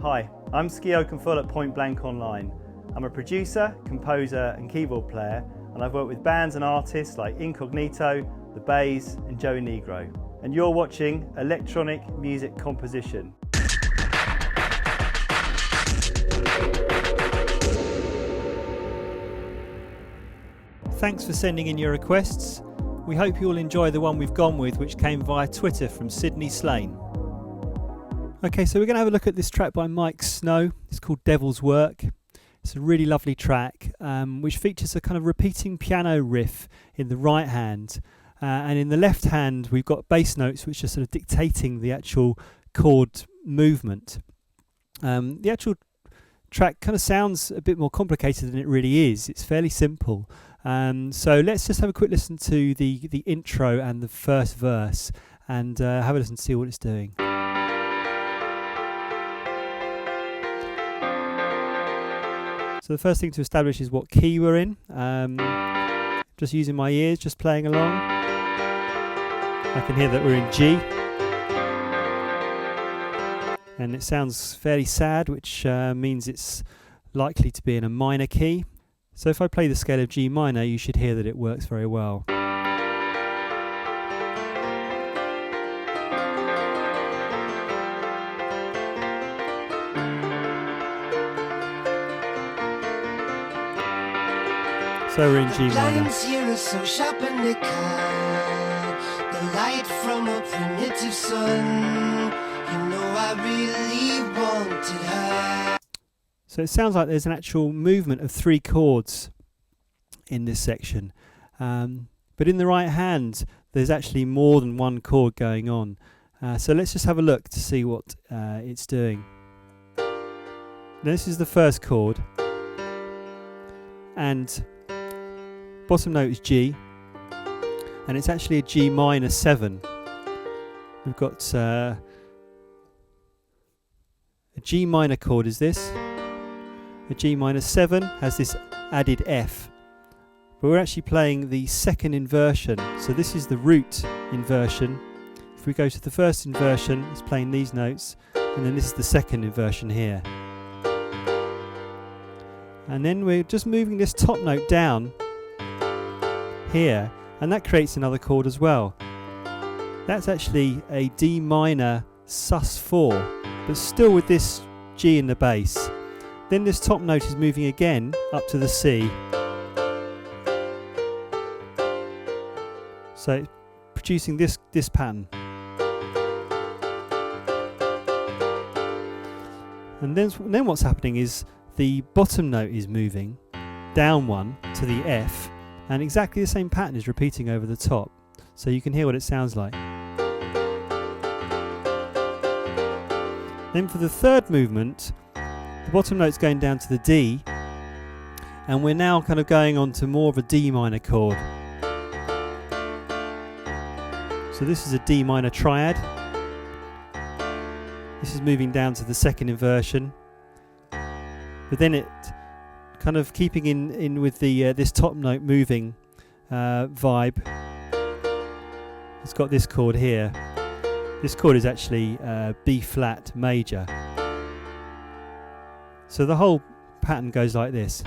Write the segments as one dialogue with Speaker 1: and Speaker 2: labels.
Speaker 1: Hi, I'm Ski Oakenfull at Point Blank Online. I'm a producer, composer and keyboard player, and I've worked with bands and artists like Incognito, The Bays and Joey Negro. And you're watching Electronic Music Composition. Thanks for sending in your requests. We hope you'll enjoy the one we've gone with, which came via Twitter from Sydney Slane. Okay, so we're going to have a look at this track by Miike Snow. It's called Devil's Work. It's a really lovely track, which features a kind of repeating piano riff in the right hand. And in the left hand, we've got bass notes, which are sort of dictating the actual chord movement. The actual track kind of sounds a bit more complicated than it really is. It's fairly simple. So let's just have a quick listen to the intro and the first verse and have a listen to see what it's doing. So the first thing to establish is what key we're in. Just using my ears, just playing along. I can hear that we're in G. And it sounds fairly sad, which means it's likely to be in a minor key. So if I play the scale of G minor, you should hear that it works very well. So we're in G minor.
Speaker 2: So sharp and they cut the light from a primitive sun. You know I really wanted her.
Speaker 1: So it sounds like there's an actual movement of 3 chords in this section. But in the right hand, there's actually more than 1 chord going on. So let's just have a look to see what it's doing. This is the first chord. And bottom note is G, and it's actually a G minor 7. We've got a G minor chord is this. A G minor 7 has this added F, but we're actually playing the second inversion. So this is the root inversion. If we go to the first inversion, it's playing these notes, and then this is the second inversion here. And then we're just moving this top note down here, and that creates another chord as well. That's actually a D minor sus4, but still with this G in the bass. Then this top note is moving again up to the C. So it's producing this pattern. And then what's happening is the bottom note is moving down 1 to the F, and exactly the same pattern is repeating over the top. So you can hear what it sounds like. Then for the third movement, the bottom note's going down to the D, and we're now kind of going on to more of a D minor chord. So this is a D minor triad. This is moving down to the second inversion. But then it kind of keeping in with the this top note moving vibe. It's got this chord here. This chord is actually B flat major. So the whole pattern goes like this.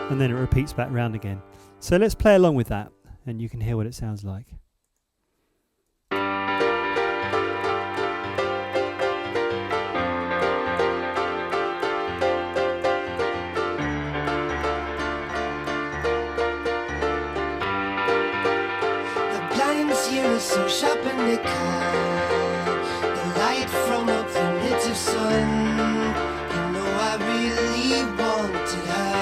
Speaker 1: And then it repeats back round again. So let's play along with that, and you can hear what it sounds like.
Speaker 2: So sharp and they cut the light from a primitive sun. You know I really wanted her.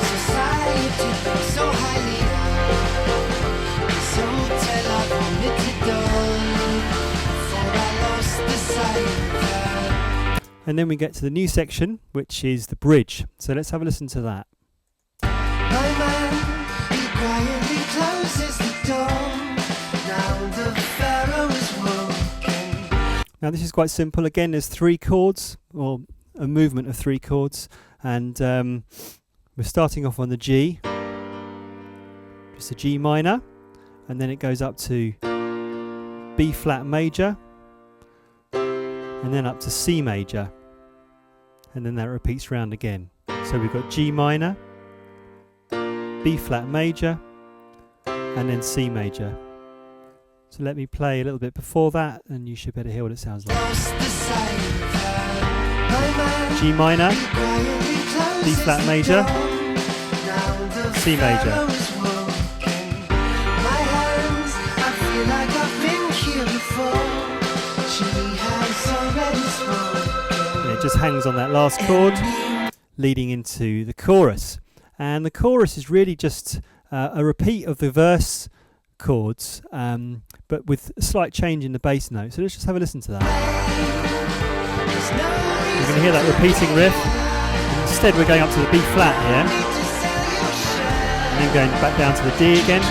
Speaker 2: Society thinks so highly of this hotel I've omitted done, for I lost the sight of her.
Speaker 1: And then we get to the new section, which is the bridge. So let's have a listen to that.
Speaker 2: My man, he quietly closes the door. Now the pharaoh is walking.
Speaker 1: Now this is quite simple. Again, there's 3 chords, or a movement of 3 chords, and we're starting off on the G, just a G minor, and then it goes up to B flat major, and then up to C major, and then that repeats round again. So we've got G minor, B flat major, and then C major. So let me play a little bit before that, and you should better hear what it sounds like. G minor, B flat major, C major. And it just hangs on that last chord, leading into the chorus. And the chorus is really just a repeat of the verse chords, but with a slight change in the bass note. So let's just have a listen to that. You're going to hear that repeating riff. Instead we're going up to the B flat here, and then going back down to the D again.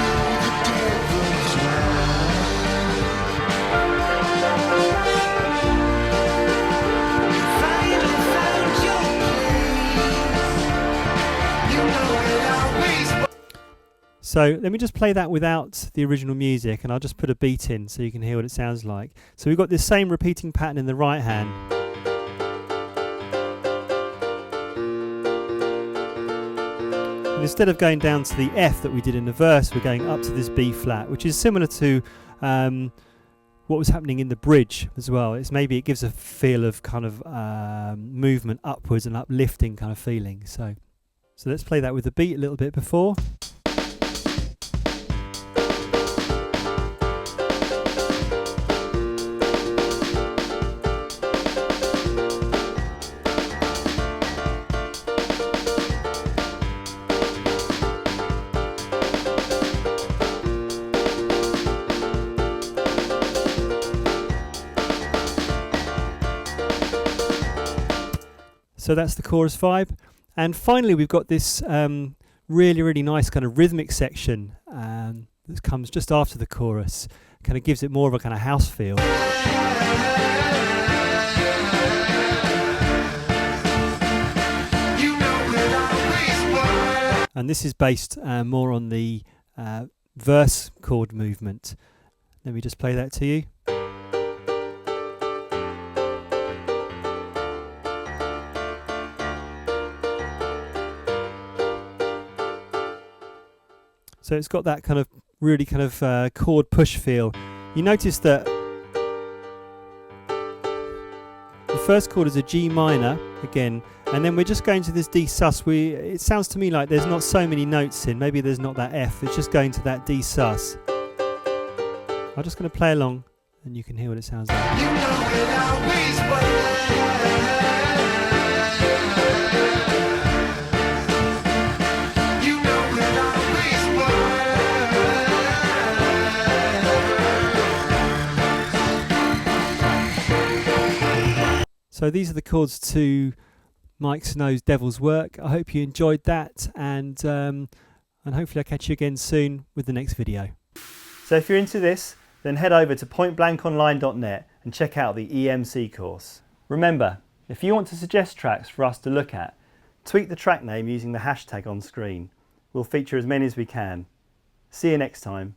Speaker 1: So let me just play that without the original music, and I'll just put a beat in so you can hear what it sounds like. So we've got this same repeating pattern in the right hand. And instead of going down to the F that we did in the verse, we're going up to this B flat, which is similar to what was happening in the bridge as well. Maybe it gives a feel of kind of movement upwards and uplifting kind of feeling. So let's play that with the beat a little bit before. So that's the chorus vibe. And finally we've got this really nice kind of rhythmic section that comes just after the chorus. Kind of gives it more of a kind of house feel. And this is based more on the verse chord movement. Let me just play that to you. So it's got that kind of really kind of chord push feel. You notice that the first chord is a G minor again, and then we're just going to this D sus. It sounds to me like there's not so many notes in. Maybe there's not that F. It's just going to that D sus. I'm just going to play along, and you can hear what it sounds like. You know it always was. So these are the chords to Miike Snow's Devil's Work. I hope you enjoyed that, and hopefully I'll catch you again soon with the next video. So if you're into this, then head over to pointblankonline.net and check out the EMC course. Remember, if you want to suggest tracks for us to look at, tweet the track name using the hashtag on screen. We'll feature as many as we can. See you next time.